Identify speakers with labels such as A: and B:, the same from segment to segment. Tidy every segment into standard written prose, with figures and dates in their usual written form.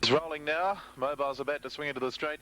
A: It's rolling now. Mobile's about to swing into the straight.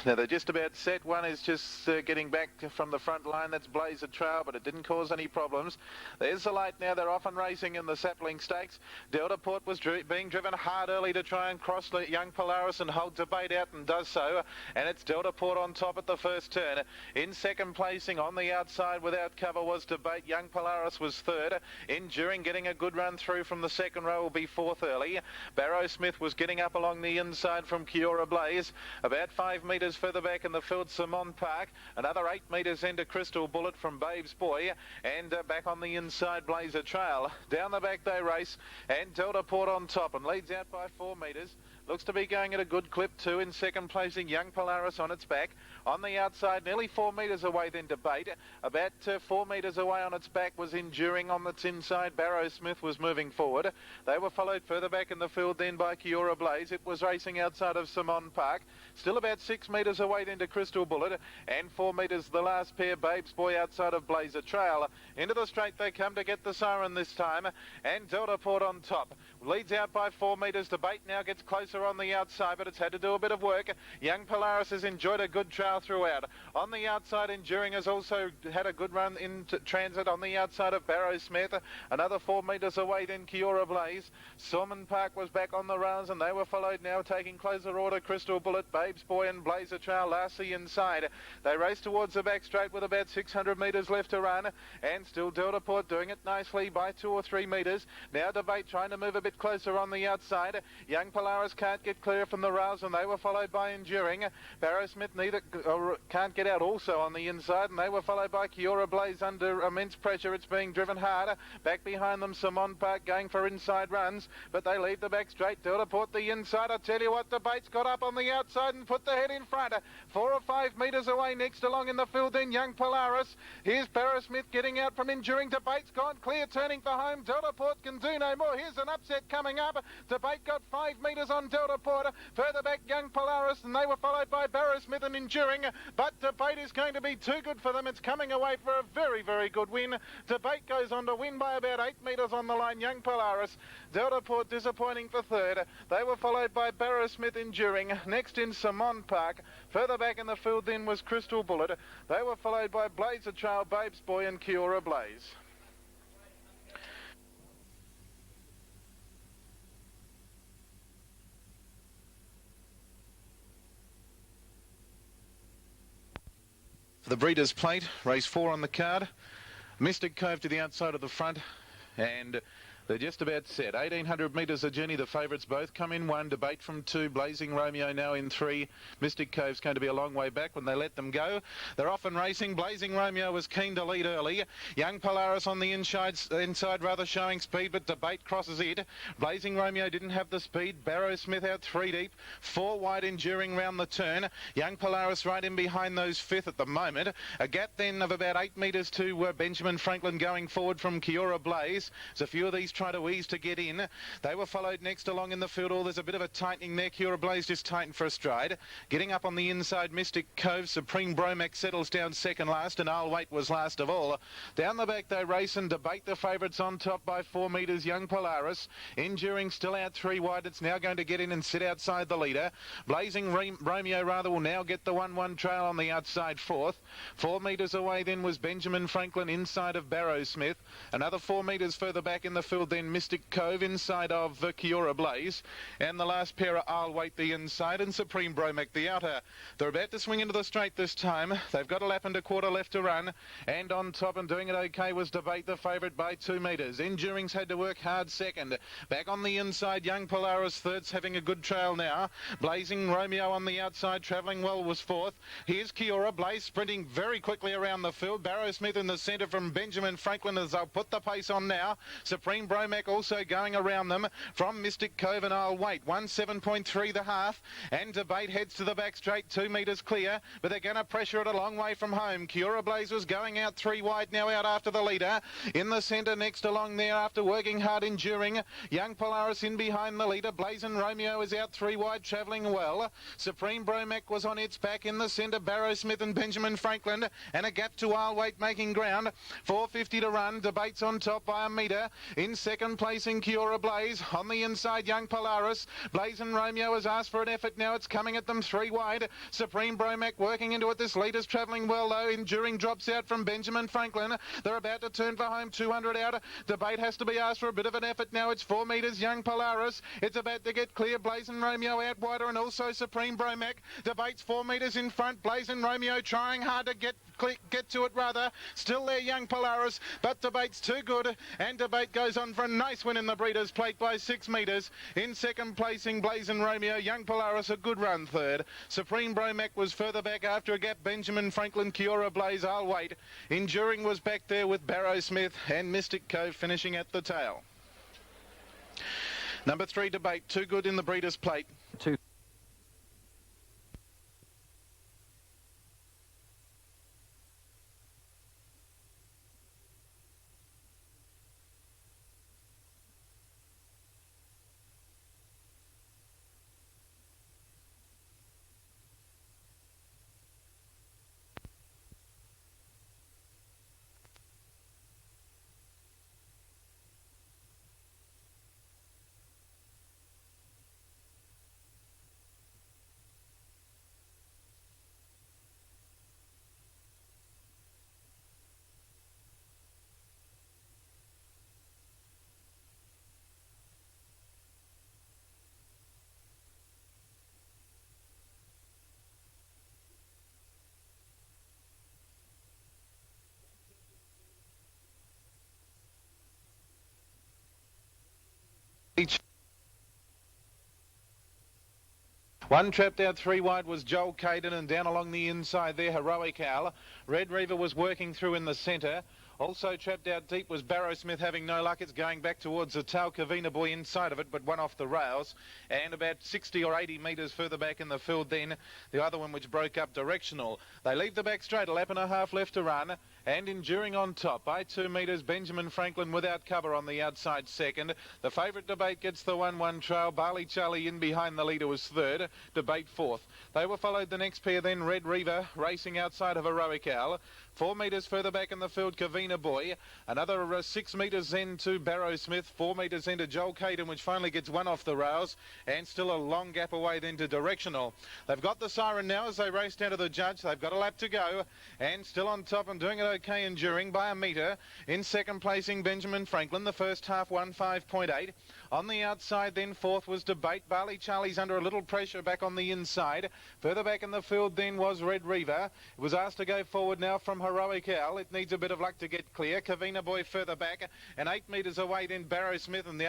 A: Now they're just about set. One is just getting back from the front line. That's Blazer Trail, but it didn't cause any problems. There's the light now. They're off and racing in the Sapling Stakes. Delta Port was being driven hard early to try and cross the Young Polaris and hold Debate out, and does so. And it's Delta Port on top at the first turn. In second placing on the outside without cover was Debate. Young Polaris was third. Enduring getting a good run through from the second row will be fourth early. Barrow Smith was getting up along the inside from Kiora Blaze. About 5 metres further back in the field, Simon Park. Another 8 metres into Crystal Bullet from Babe's Boy. And back on the inside, Blazer Trail. Down the back they race, and Delta Port on top and leads out by 4 metres. Looks to be going at a good clip too. In second placing, Young Polaris on its back. On the outside, nearly 4 metres away, then Debate. About 4 metres away on its back was Enduring. On its inside, Barrow Smith was moving forward. They were followed further back in the field then by Kiora Blaze. It was racing outside of Simon Park. Still about 6 metres away then to Crystal Bullet. And 4 metres the last pair, Babe's Boy outside of Blazer Trail. Into the straight they come to get the siren this time. And Delta Port on top. Leads out by 4 metres. Debate now gets closer on the outside, but it's had to do a bit of work. Young Polaris has enjoyed a good trail throughout. On the outside, Enduring has also had a good run into transit on the outside of Barrow Smith. Another 4 metres away then Kiora Blaze. Simon Park was back on the rails, and they were followed now taking closer order. Crystal Bullet, Babe's Boy and Blazer Trail lastly inside. They race towards the back straight with about 600 metres left to run, and still Delta Port doing it nicely by 2 or 3 metres. Now Debate trying to move a bit closer on the outside. Young Polaris can't get clear from the rails, and they were followed by Enduring. Barrow Smith can't get out also on the inside, and they were followed by Kiora Blaze under immense pressure. It's being driven harder. Back behind them, Simon Park going for inside runs, but they leave the back straight. Delta Port the inside. I tell you what, Debate's got up on the outside and put the head in front. 4 or 5 metres away next along in the field then Young Polaris. Here's Barrow Smith getting out from Enduring. Debate's gone clear, turning for home. Delta Port can do no more. Here's an upset coming up. Debate got 5 metres on Delta Port. Further back, Young Polaris, and they were followed by Barrow Smith and Enduring. But Debate is going to be too good for them. It's coming away for a very, very good win. Debate goes on to win by about 8 metres on the line. Young Polaris. Delta Port disappointing for third. They were followed by Barrow Smith, Enduring. Next in Simon Park. Further back in the field then was Crystal Bullet. They were followed by Blazer Trail, Babe's Boy and Kiora Blaze. For the Breeders' Plate, race 4 on the card. Mystic Cove to the outside of the front, and they're just about set. 1,800 metres a journey. The favourites both come in 1. Debate from 2. Blazing Romeo now in 3. Mystic Cove's going to be a long way back when they let them go. They're off and racing. Blazing Romeo was keen to lead early. Young Polaris on the inside rather showing speed, but Debate crosses it. Blazing Romeo didn't have the speed. Barrow Smith out 3 deep. 4 wide, Enduring round the turn. Young Polaris right in behind those 5th at the moment. A gap then of about 8 metres to Benjamin Franklin going forward from Kiora Blaze. There's a few of these try to ease to get in. They were followed next along in the field. There's a bit of a tightening there. Kiora Blaze just tightened for a stride. Getting up on the inside, Mystic Cove. Supreme Bromac settles down second last, and I'll Wait was last of all. Down the back they race and Debate the favourites on top by 4 metres. Young Polaris. Enduring still out 3 wide. It's now going to get in and sit outside the leader. Blazing Romeo will now get the 1-1 trail on the outside 4th. 4 metres away then was Benjamin Franklin inside of Barrow Smith. Another 4 metres further back in the field then Mystic Cove inside of Kiora Blaze, and the last pair are I'll Wait the inside and Supreme Bromac the outer. They're about to swing into the straight this time. They've got a lap and a quarter left to run, and on top and doing it okay was Debate the favourite by 2 metres. Enduring's had to work hard second. Back on the inside, Young Polaris third's having a good trail now. Blazing Romeo on the outside travelling well was 4th. Here's Kiora Blaze sprinting very quickly around the field. Barrow Smith in the centre from Benjamin Franklin as they'll put the pace on now. Supreme Bromac also going around them from Mystic Cove and I'll Wait. 1:07.3 the half, and Debate heads to the back straight 2 metres clear, but they're going to pressure it a long way from home. Kiora Blaze was going out 3 wide, now out after the leader. In the centre next along there after working hard, Enduring. Young Polaris in behind the leader. Blazing Romeo is out 3 wide, travelling well. Supreme Bromac was on its back in the centre. Barrow Smith and Benjamin Franklin, and a gap to I'll Wait making ground. 4:50 to run. Debate's on top by a metre. In second placing Kiora Blaze. On the inside, Young Polaris. Blaze and Romeo has asked for an effort now. It's coming at them 3 wide. Supreme Bromac working into it. This leader's travelling well though. Enduring drops out from Benjamin Franklin. They're about to turn for home, 200 out. Debate has to be asked for a bit of an effort now. It's 4 metres, Young Polaris. It's about to get clear. Blaze and Romeo out wider, and also Supreme Bromac. Debate's 4 metres in front. Blaze and Romeo trying hard to get to it rather. Still there, Young Polaris, but Debate's too good, and Debate goes on for a nice win in the Breeders' Plate by 6 metres. In second placing, Blaze and Romeo. Young Polaris a good run third. Supreme Bromac was further back after a gap. Benjamin Franklin, Kiora Blaze, I'll wait. Enduring was back there with Barrow Smith and Mystic Cove finishing at the tail. Number 3, Debate, too good in the Breeders' Plate.
B: 2.
A: One trapped out 3 wide was Joel Caden, and down along the inside there, Heroic Owl. Red Reaver was working through in the centre. Also trapped out deep was Barrow Smith, having no luck. It's going back towards the tail. Kavina Boy inside of it, but one off the rails. And about 60 or 80 metres further back in the field then, the other one which broke up Directional. They leave the back straight, a lap and a half left to run. And Enduring on top by 2 metres. Benjamin Franklin without cover on the outside second. The favourite Debate gets the 1-1 trail. Barley Charlie in behind the leader was third. Debate fourth. They were followed the next pair then. Red Reaver racing outside of Heroic Owl. 4 metres further back in the field, Kavina Boy. Another 6 metres then to Barrow Smith. 4 metres then to Joel Caden, which finally gets one off the rails. And still a long gap away then to Directional. They've got the siren now as they race down to the judge. They've got a lap to go. And still on top and doing it okay, Enduring by a metre. In second placing, Benjamin Franklin. The first half 1:5.8. On the outside then, fourth was Debate. Barley Charlie's under a little pressure back on the inside. Further back in the field then was Red Reaver. It was asked to go forward now from Heroic Owl. It needs a bit of luck to get clear. Kavina Boy further back, and 8 metres away then Barrow Smith, and the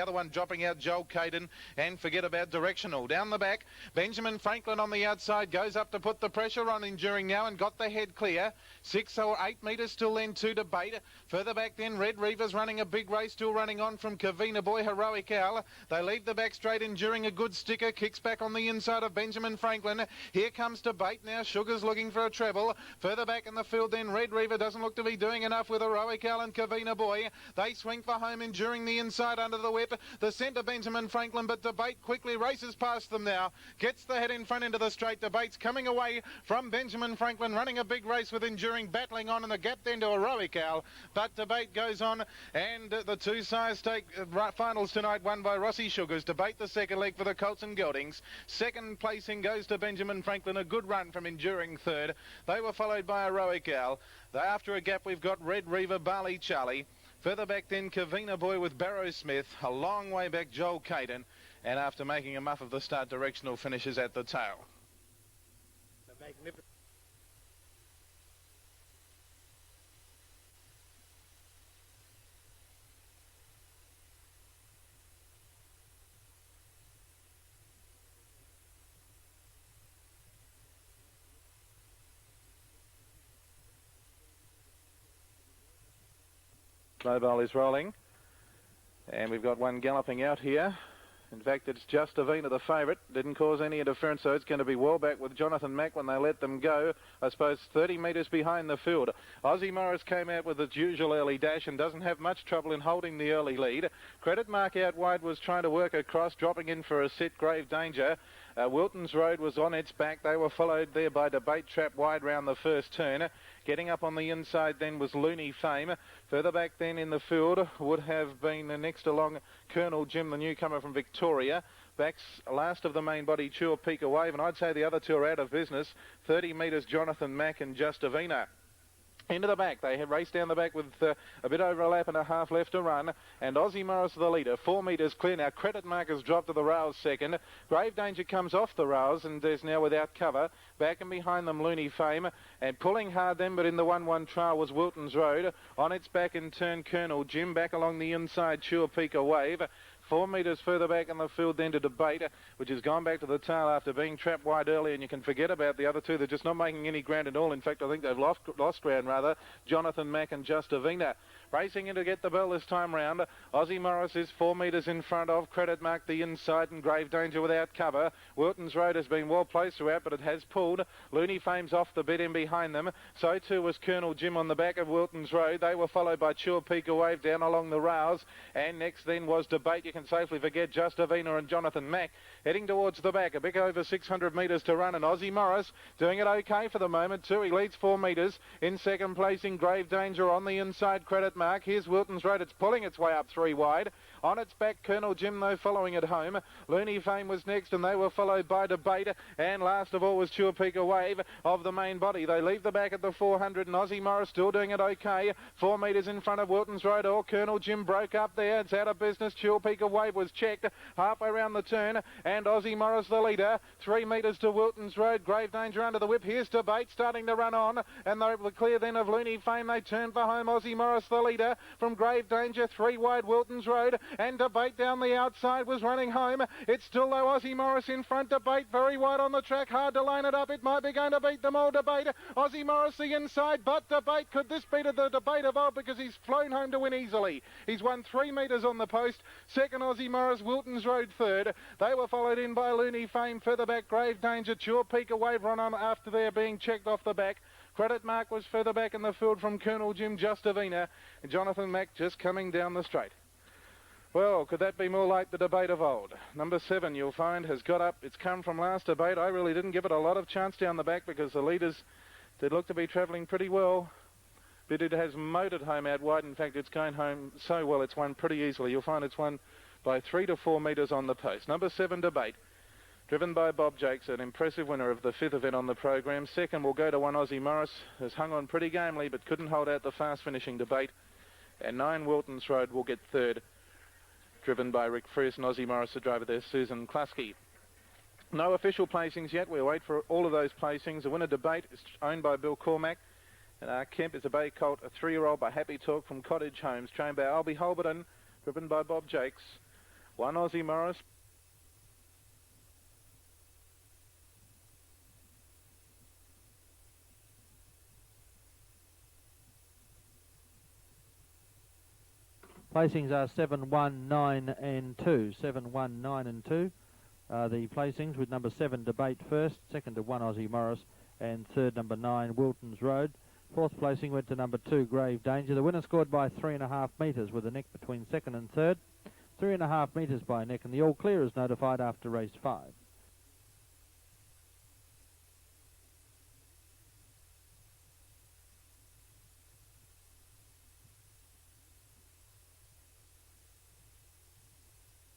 A: other one dropping out Joel Caden, and forget about Directional. Down the back, Benjamin Franklin on the outside goes up to put the pressure on Enduring now and got the head clear. 6 or 8 metres still then to Debate. Further back then Red Reaver's running a big race, still running on from Kavina Boy. Heroic Owl. They leave the back straight. Enduring a good sticker, kicks back on the inside of Benjamin Franklin. Here comes Debate now. Sugar's looking for a treble. Further back in the field then Red Reaver doesn't look to be doing enough with Heroic Owl and Kavina Boy. They swing for home, Enduring the inside under the whip. The centre Benjamin Franklin, but Debate quickly races past them now. Gets the head in front into the straight. Debate's coming away from Benjamin Franklin, running a big race with Enduring, battling on in the gap then to Heroic Owl. But Debate goes on, and the 2 sires take finals tonight, won by Rossi Sugars. Debate the second leg for the Colts and Geldings. Second placing goes to Benjamin Franklin. A good run from Enduring third. They were followed by Heroic Owl. After a gap, we've got Red Reaver, Barley Charlie. Further back then, Kavina Boy with Barrow Smith. A long way back, Joel Caden. And after making a muff of the start, Directional finishes at the tail. Mobile is rolling, and we've got one galloping out here. In fact, it's just Avena, the favourite. Didn't cause any interference, so it's going to be well back with Jonathan Mack when they let them go. I suppose 30 metres behind the field. Aussie Morris came out with its usual early dash and doesn't have much trouble in holding the early lead. Credit Mark out wide was trying to work across, dropping in for a sit, Grave Danger. Wilton's Road was on its back. They were followed there by Debate Trap wide round the first turn. Getting up on the inside then was Looney Fame. Further back then in the field would have been next along Colonel Jim, the newcomer from Victoria. Backs last of the main body, Chua Wave, and I'd say the other two are out of business. 30 metres, Jonathan Mack and Justavina. Into the back, they have raced down the back with a bit over a lap and a half left to run, and Aussie Morris the leader, 4 metres clear now. Credit Mark has dropped to the rails second. Grave Danger comes off the rails and is now without cover. Back and behind them Looney Fame, and pulling hard then, but in the 1-1 trial was Wilton's Road. On its back in turn Colonel Jim, back along the inside Chua Wave. 4 metres further back in the field then to Debate, which has gone back to the tail after being trapped wide early, and you can forget about the other two. They're just not making any ground at all. In fact, I think they've lost ground, rather. Jonathan Mack and Justavina. Racing in to get the bell this time round. Aussie Morris is 4 metres in front of Credit Mark the inside, and Grave Danger without cover. Wilton's Road has been well placed throughout, but it has pulled. Looney Fame's off the bit in behind them. So too was Colonel Jim on the back of Wilton's Road. They were followed by Chua Wave down along the rails, and next then was Debate. You can safely forget Justavina and Jonathan Mack. Heading towards the back, a bit over 600 metres to run, and Aussie Morris doing it okay for the moment too. He leads 4 metres. In second place in Grave Danger on the inside, Credit Mark. Here's Wilton's Road. It's pulling its way up 3 wide. On its back, Colonel Jim, though, following at home. Looney Fame was next, and they were followed by Debate. And last of all was Chua Wave of the main body. They leave the back at the 400, and Aussie Morris still doing it okay. 4 metres in front of Wilton's Road. Or Colonel Jim broke up there. It's out of business. Chua Wave was checked halfway round the turn, and Aussie Morris the leader. 3 metres to Wilton's Road. Grave Danger under the whip. Here's Debate starting to run on, and they were clear then of Looney Fame. They turn for home. Aussie Morris the leader from Grave Danger. 3 wide Wilton's Road, and Debate down the outside was running home. It's still though Aussie Morris in front. Debate very wide on the track, hard to line it up. It might be going to beat them all. Debate. Aussie Morris the inside, but Debate, could this be to the Debate of old, because he's flown home to win easily. He's won 3 metres on the post. Second Aussie Morris, Wilton's Road third. They were followed in by Looney Fame. Further back, Grave Danger. Chua Wave run on after they're being checked off the back. Credit Mark was further back in the field from Colonel Jim Justavina, and Jonathan Mack just coming down the straight. Well, could that be more like the Debate of old? Number 7, you'll find, has got up. It's come from last Debate. I really didn't give it a lot of chance down the back because the leaders did look to be travelling pretty well. But it has motored home out wide. In fact, it's going home so well it's won pretty easily. You'll find it's won by 3 to 4 metres on the post. Number 7, Debate, driven by Bob Jakes, an impressive winner of the 5th event on the program. Second will go to 1 Aussie Morris, has hung on pretty gamely but couldn't hold out the fast finishing Debate. And 9 Wilton's Road will get third, driven by Rick Friess, and Aussie Morris, the driver there, Susan Klasky. No official placings yet. We'll wait for all of those placings. The winner Debate is owned by Bill Cormack. And Kemp is a bay colt, a 3-year-old by Happy Talk from Cottage Homes, trained by Albie Holberton, driven by Bob Jakes. 1 Aussie Morris.
B: Placings are 7, 1, 9 and 2. 7, 1, 9 and 2 are the placings, with number 7 Debate first, second to 1 Aussie Morris, and third number 9 Wilton's Road. Fourth placing went to number 2 Grave Danger. The winner scored by 3.5 metres, with a neck between second and third. 3.5 metres by neck, and the all clear is notified after race 5.